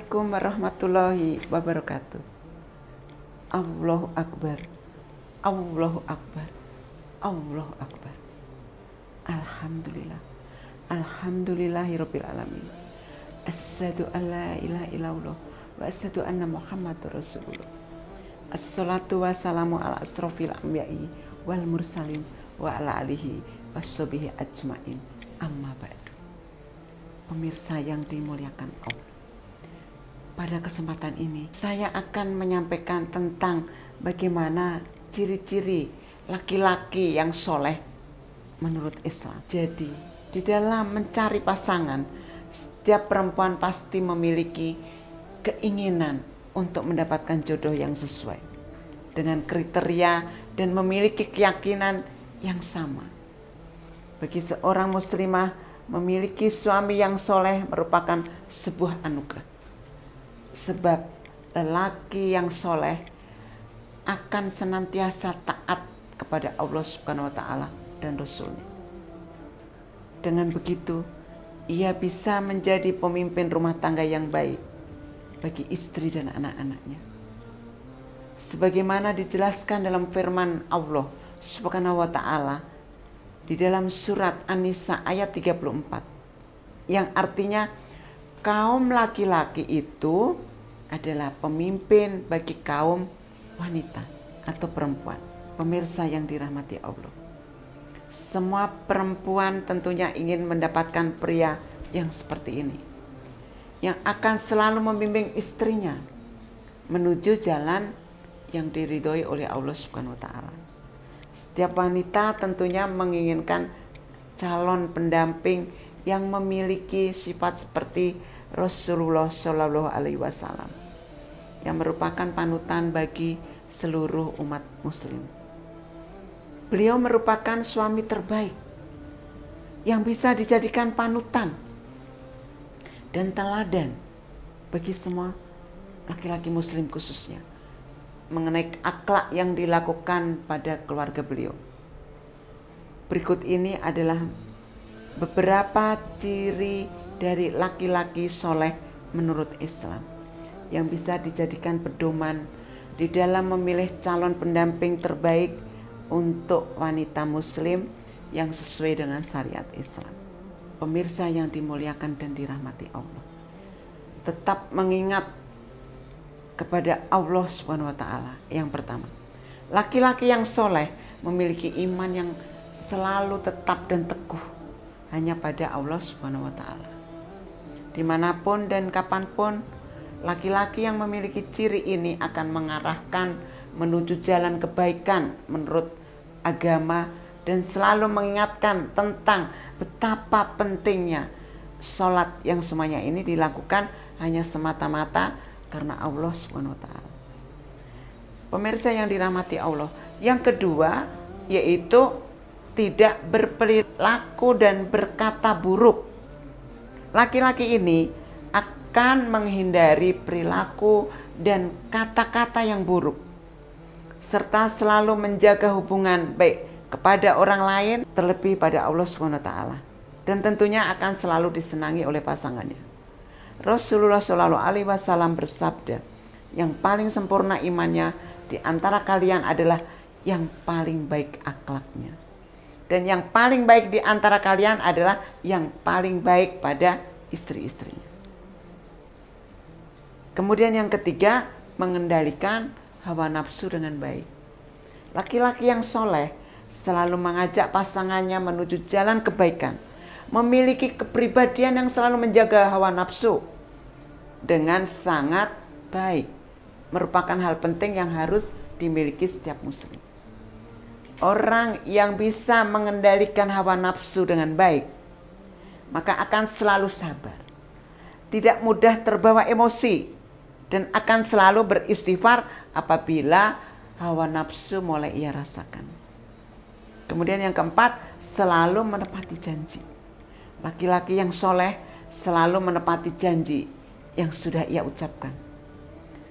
Assalamualaikum warahmatullahi wabarakatuh. Allahu Akbar, Allahu Akbar, Allahu Akbar. Alhamdulillah, alhamdulillahirabbil alamin. Asyhadu an la ilaha illallah wa asyhadu anna Muhammadar Rasulullah. Assalatu wassalamu ala asrofil anbiya'i wal mursalin wa ala alihi washabihi ajmain. Amma ba'du. Pemirsa yang dimuliakan Allah, pada kesempatan ini saya akan menyampaikan tentang bagaimana ciri-ciri laki-laki yang soleh menurut Islam. Jadi di dalam mencari pasangan, setiap perempuan pasti memiliki keinginan untuk mendapatkan jodoh yang sesuai dengan kriteria dan memiliki keyakinan yang sama. Bagi seorang muslimah, memiliki suami yang soleh merupakan sebuah anugerah. Sebab lelaki yang soleh akan senantiasa taat kepada Allah Subhanahu wa Ta'ala dan Rasulnya. Dengan begitu, ia bisa menjadi pemimpin rumah tangga yang baik bagi istri dan anak-anaknya. Sebagaimana dijelaskan dalam firman Allah Subhanahu wa Ta'ala di dalam surat An-Nisa ayat 34, yang artinya kaum laki-laki itu adalah pemimpin bagi kaum wanita atau perempuan. Pemirsa yang dirahmati Allah, semua perempuan tentunya ingin mendapatkan pria yang seperti ini, yang akan selalu membimbing istrinya menuju jalan yang diridhoi oleh Allah Subhanahu wa Ta'ala. Setiap wanita tentunya menginginkan calon pendamping yang memiliki sifat seperti Rasulullah Shallallahu Alaihi Wasallam, yang merupakan panutan bagi seluruh umat muslim. Beliau merupakan suami terbaik yang bisa dijadikan panutan dan teladan bagi semua laki-laki muslim, khususnya mengenai akhlak yang dilakukan pada keluarga beliau. Berikut ini adalah beberapa ciri dari laki-laki soleh menurut Islam yang bisa dijadikan pedoman di dalam memilih calon pendamping terbaik untuk wanita muslim yang sesuai dengan syariat Islam. Pemirsa yang dimuliakan dan dirahmati Allah, tetap mengingat kepada Allah Subhanahu wa Ta'ala. Yang pertama, laki-laki yang soleh memiliki iman yang selalu tetap dan teguh hanya pada Allah Subhanahu wa Ta'ala. Dimanapun dan kapanpun, laki-laki yang memiliki ciri ini akan mengarahkan menuju jalan kebaikan menurut agama dan selalu mengingatkan tentang betapa pentingnya sholat yang semuanya ini dilakukan hanya semata-mata karena Allah Subhanahu wa Ta'ala. Pemirsa yang dirahmati Allah, yang kedua yaitu tidak berperilaku dan berkata buruk. Laki-laki ini akan menghindari perilaku dan kata-kata yang buruk, serta selalu menjaga hubungan baik kepada orang lain, terlebih pada Allah Subhanahu wa Ta'ala, dan tentunya akan selalu disenangi oleh pasangannya. Rasulullah Shallallahu Alaihi Wasallam bersabda, yang paling sempurna imannya di antara kalian adalah yang paling baik akhlaknya, dan yang paling baik di antara kalian adalah yang paling baik pada istri-istrinya. Kemudian yang ketiga, mengendalikan hawa nafsu dengan baik. Laki-laki yang soleh selalu mengajak pasangannya menuju jalan kebaikan, memiliki kepribadian yang selalu menjaga hawa nafsu dengan sangat baik, merupakan hal penting yang harus dimiliki setiap muslim. Orang yang bisa mengendalikan hawa nafsu dengan baik, maka akan selalu sabar, tidak mudah terbawa emosi, dan akan selalu beristighfar apabila hawa nafsu mulai ia rasakan. Kemudian yang keempat, selalu menepati janji. Laki-laki yang soleh selalu menepati janji yang sudah ia ucapkan.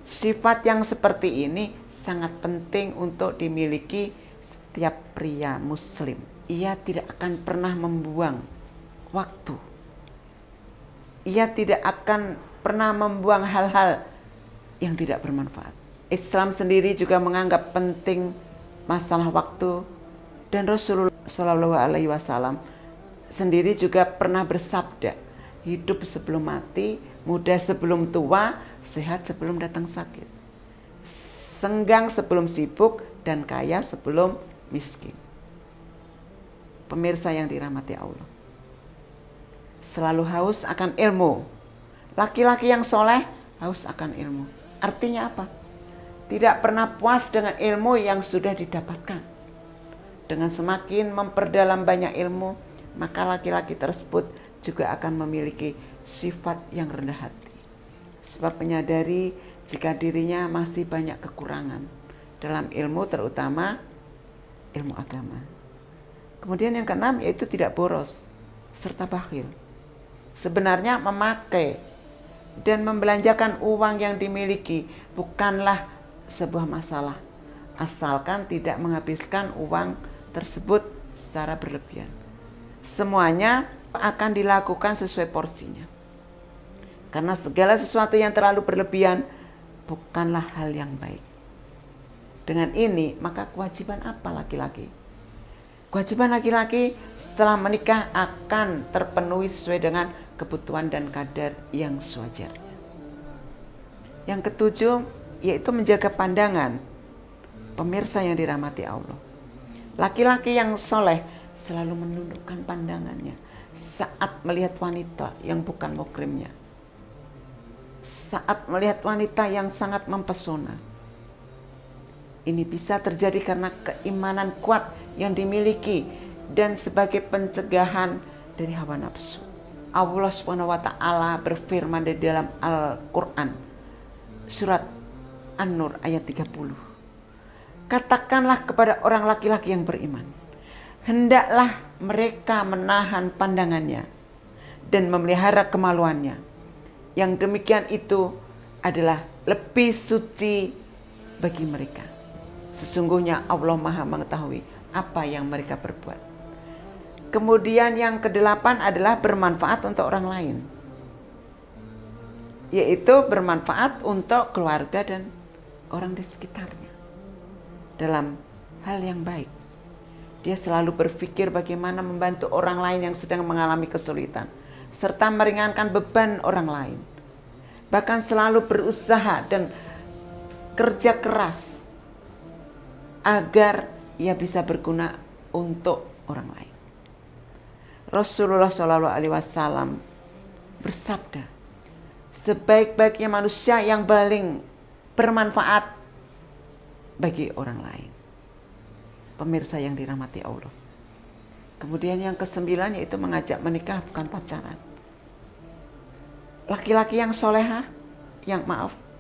Sifat yang seperti ini sangat penting untuk dimiliki setiap pria muslim. Ia tidak akan pernah membuang waktu. Ia tidak akan pernah membuang hal-hal yang tidak bermanfaat. Islam sendiri juga menganggap penting masalah waktu, dan Rasulullah Shallallahu Alaihi Wasallam sendiri juga pernah bersabda, hidup sebelum mati, muda sebelum tua, sehat sebelum datang sakit, senggang sebelum sibuk, dan kaya sebelum miskin. Pemirsa yang dirahmati Allah, selalu haus akan ilmu. Laki-laki yang soleh haus akan ilmu. Artinya apa? Tidak pernah puas dengan ilmu yang sudah didapatkan. Dengan semakin memperdalam banyak ilmu, maka laki-laki tersebut juga akan memiliki sifat yang rendah hati. Sebab menyadari jika dirinya masih banyak kekurangan dalam ilmu, terutama ilmu agama. Kemudian yang keenam yaitu tidak boros serta bakhil. Sebenarnya memakai dan membelanjakan uang yang dimiliki bukanlah sebuah masalah, asalkan tidak menghabiskan uang tersebut secara berlebihan. Semuanya akan dilakukan sesuai porsinya. Karena segala sesuatu yang terlalu berlebihan bukanlah hal yang baik. Dengan ini, maka kewajiban apa laki-laki? Kewajiban laki-laki setelah menikah akan terpenuhi sesuai dengan kebutuhan dan kadar yang sewajarnya. Yang ketujuh, yaitu menjaga pandangan. Pemirsa yang dirahmati Allah, laki-laki yang soleh selalu menundukkan pandangannya saat melihat wanita yang bukan muhrimnya, saat melihat wanita yang sangat mempesona. Ini bisa terjadi karena keimanan kuat yang dimiliki dan sebagai pencegahan dari hawa nafsu. Allah SWT berfirman di dalam Al-Quran surat An-Nur ayat 30. Katakanlah kepada orang laki-laki yang beriman, hendaklah mereka menahan pandangannya dan memelihara kemaluannya. Yang demikian itu adalah lebih suci bagi mereka. Sesungguhnya Allah Maha mengetahui apa yang mereka perbuat. Kemudian yang kedelapan adalah bermanfaat untuk orang lain, yaitu bermanfaat untuk keluarga dan orang di sekitarnya dalam hal yang baik. Dia selalu berpikir bagaimana membantu orang lain yang sedang mengalami kesulitan, serta meringankan beban orang lain. Bahkan selalu berusaha dan kerja keras agar ia bisa berguna untuk orang lain. Rasulullah Shallallahu Alaihi Wasallam bersabda, sebaik-baiknya manusia yang paling bermanfaat bagi orang lain. Pemirsa yang dirahmati Allah. Kemudian yang kesembilan yaitu mengajak menikah bukan pacaran. Laki-laki yang soleha,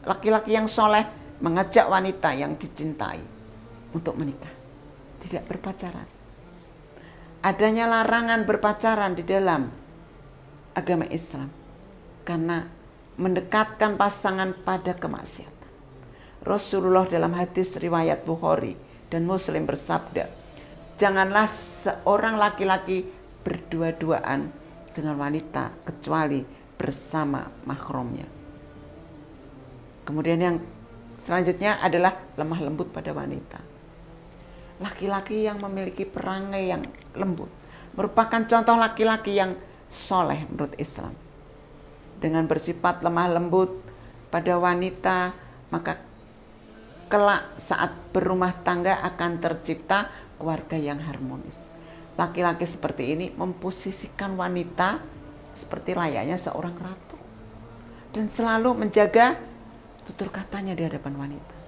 laki-laki yang soleh mengajak wanita yang dicintai untuk menikah, tidak berpacaran. Adanya larangan berpacaran di dalam agama Islam karena mendekatkan pasangan pada kemaksiatan. Rasulullah dalam hadis riwayat Bukhari dan Muslim bersabda, janganlah seorang laki-laki berdua-duaan dengan wanita kecuali bersama mahramnya. Kemudian yang selanjutnya adalah lemah lembut pada wanita. Laki-laki yang memiliki perangai yang lembut merupakan contoh laki-laki yang soleh menurut Islam. Dengan bersifat lemah lembut pada wanita, maka kelak saat berumah tangga akan tercipta keluarga yang harmonis. Laki-laki seperti ini memposisikan wanita seperti layaknya seorang ratu dan selalu menjaga tutur katanya di hadapan wanita.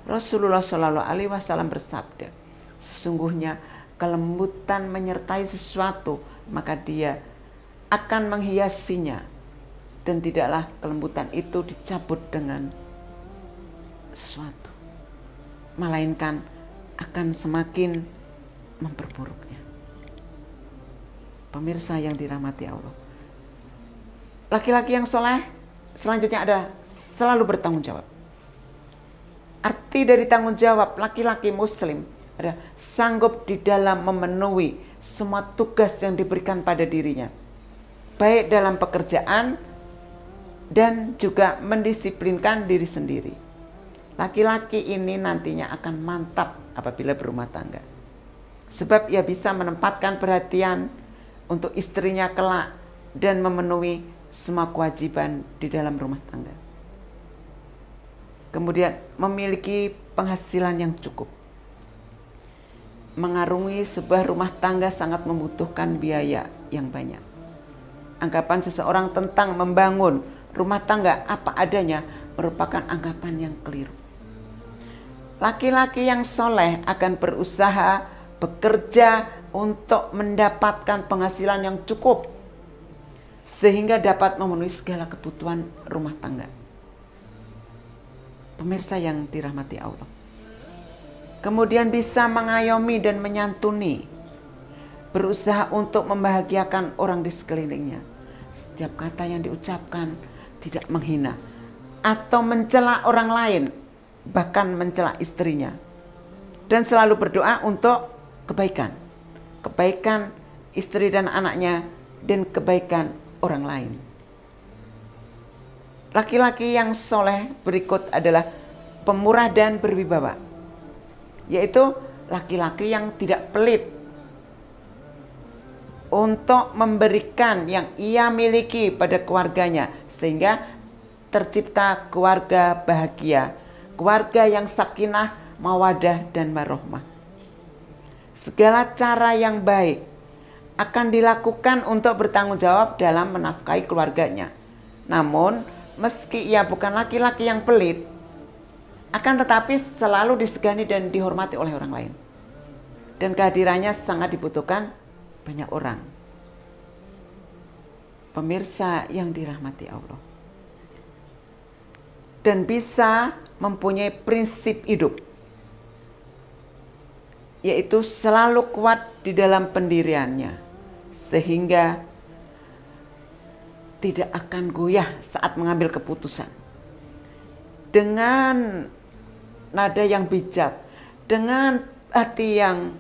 Rasulullah Shallallahu Alaihi Wasallam bersabda, sesungguhnya kelembutan menyertai sesuatu maka dia akan menghiasinya, dan tidaklah kelembutan itu dicabut dengan sesuatu, melainkan akan semakin memperburuknya. Pemirsa yang dirahmati Allah, laki-laki yang soleh selanjutnya ada selalu bertanggung jawab. Arti dari tanggung jawab laki-laki muslim adalah sanggup di dalam memenuhi semua tugas yang diberikan pada dirinya, baik dalam pekerjaan dan juga mendisiplinkan diri sendiri. Laki-laki ini nantinya akan mantap apabila berumah tangga. Sebab ia bisa menempatkan perhatian untuk istrinya kelak dan memenuhi semua kewajiban di dalam rumah tangga. Kemudian memiliki penghasilan yang cukup. Mengarungi sebuah rumah tangga sangat membutuhkan biaya yang banyak. Anggapan seseorang tentang membangun rumah tangga apa adanya merupakan anggapan yang keliru. Laki-laki yang soleh akan berusaha bekerja untuk mendapatkan penghasilan yang cukup sehingga dapat memenuhi segala kebutuhan rumah tangga. Pemirsa yang dirahmati Allah. Kemudian bisa mengayomi dan menyantuni, berusaha untuk membahagiakan orang di sekelilingnya. Setiap kata yang diucapkan tidak menghina atau mencela orang lain, bahkan mencela istrinya. Dan selalu berdoa untuk kebaikan. Kebaikan istri dan anaknya dan kebaikan orang lain. Laki-laki yang soleh berikut adalah pemurah dan berwibawa. Yaitu laki-laki yang tidak pelit untuk memberikan yang ia miliki pada keluarganya, sehingga tercipta keluarga bahagia, keluarga yang sakinah, mawadah dan warohmah. Segala cara yang baik akan dilakukan untuk bertanggung jawab dalam menafkahi keluarganya. Namun, meski ia bukan laki-laki yang pelit, akan tetapi selalu disegani dan dihormati oleh orang lain. Dan kehadirannya sangat dibutuhkan banyak orang. Pemirsa yang dirahmati Allah. Dan bisa mempunyai prinsip hidup, yaitu selalu kuat di dalam pendiriannya, sehingga tidak akan goyah saat mengambil keputusan. Dengan nada yang bijak, dengan hati yang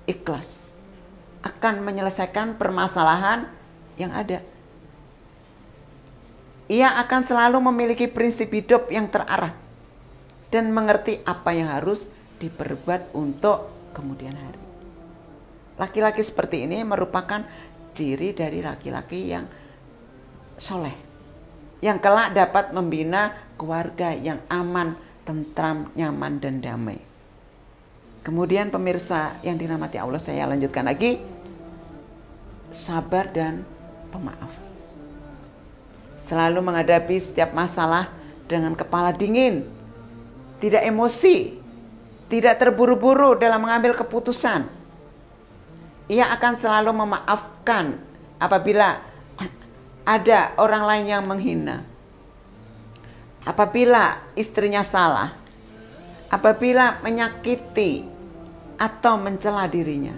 ikhlas, akan menyelesaikan permasalahan yang ada. Ia akan selalu memiliki prinsip hidup yang terarah dan mengerti apa yang harus diperbuat untuk kemudian hari. Laki-laki seperti ini merupakan ciri dari laki-laki yang soleh, yang kelak dapat membina keluarga yang aman, tentram, nyaman, dan damai. Kemudian pemirsa yang dirahmati Allah, saya lanjutkan lagi. Sabar dan pemaaf. Selalu menghadapi setiap masalah dengan kepala dingin, tidak emosi, tidak terburu-buru dalam mengambil keputusan. Ia akan selalu memaafkan apabila ada orang lain yang menghina. Apabila istrinya salah, apabila menyakiti atau mencela dirinya.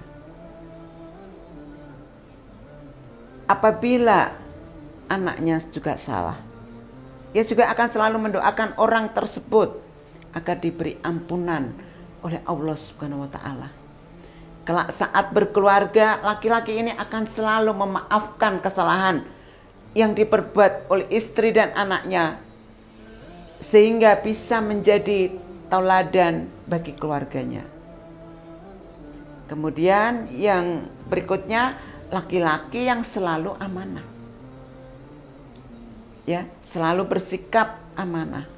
Apabila anaknya juga salah, ia juga akan selalu mendoakan orang tersebut agar diberi ampunan oleh Allah Subhanahu wa Ta'ala. Kelak saat berkeluarga, laki-laki ini akan selalu memaafkan kesalahan yang diperbuat oleh istri dan anaknya, sehingga bisa menjadi tauladan bagi keluarganya. Kemudian yang berikutnya, laki-laki yang selalu amanah. Ya, selalu bersikap amanah.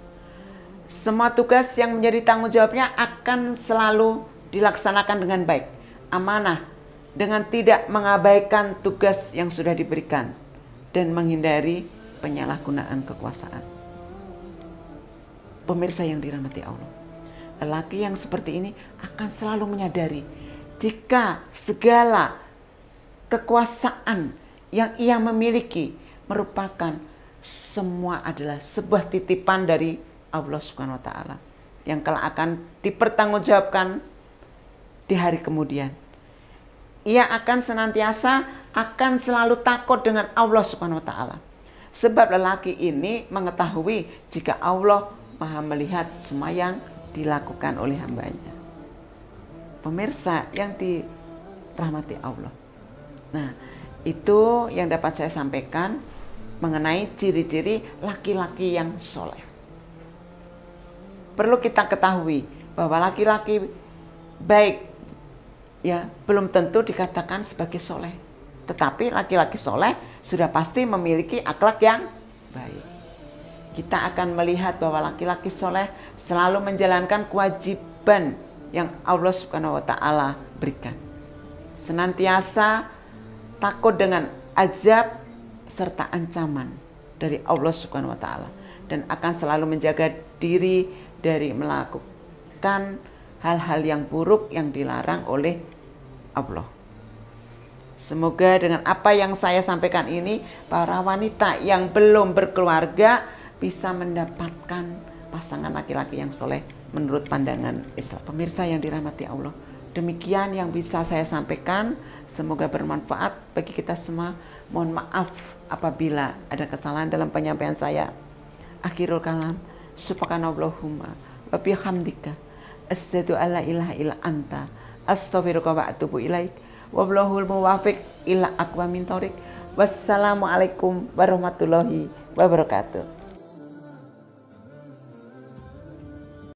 Semua tugas yang menjadi tanggung jawabnya akan selalu dilaksanakan dengan baik, amanah, dengan tidak mengabaikan tugas yang sudah diberikan dan menghindari penyalahgunaan kekuasaan. Pemirsa yang dirahmati Allah, lelaki yang seperti ini akan selalu menyadari jika segala kekuasaan yang ia memiliki merupakan semua adalah sebuah titipan dari Allah Subhanahu wa Ta'ala yang kelak akan dipertanggungjawabkan di hari kemudian. Ia akan senantiasa akan selalu takut dengan Allah Subhanahu wa Ta'ala. Sebab lelaki ini mengetahui jika Allah Maha melihat semua yang dilakukan oleh hambanya. Pemirsa yang dirahmati Allah. Nah, itu yang dapat saya sampaikan mengenai ciri-ciri laki-laki yang soleh. Perlu kita ketahui bahwa laki-laki baik ya belum tentu dikatakan sebagai soleh, tetapi laki-laki soleh sudah pasti memiliki akhlak yang baik. Kita akan melihat bahwa laki-laki soleh selalu menjalankan kewajiban yang Allah Subhanahu wa Ta'ala berikan, senantiasa takut dengan azab serta ancaman dari Allah Subhanahu wa Ta'ala, dan akan selalu menjaga diri dari melakukan hal-hal yang buruk yang dilarang oleh Allah. Semoga dengan apa yang saya sampaikan ini, para wanita yang belum berkeluarga bisa mendapatkan pasangan laki-laki yang soleh menurut pandangan Islam. Pemirsa yang dirahmati Allah, demikian yang bisa saya sampaikan. Semoga bermanfaat bagi kita semua. Mohon maaf apabila ada kesalahan dalam penyampaian saya. Akhirul kalam, subhanallahumma wa bihamdika asyhadu alla ilaha illa anta astaghfiruka wa atubu ilaik. Wallahul muwaffiq ila aqwamit thoriq. Wassalamualaikum warahmatullahi wabarakatuh.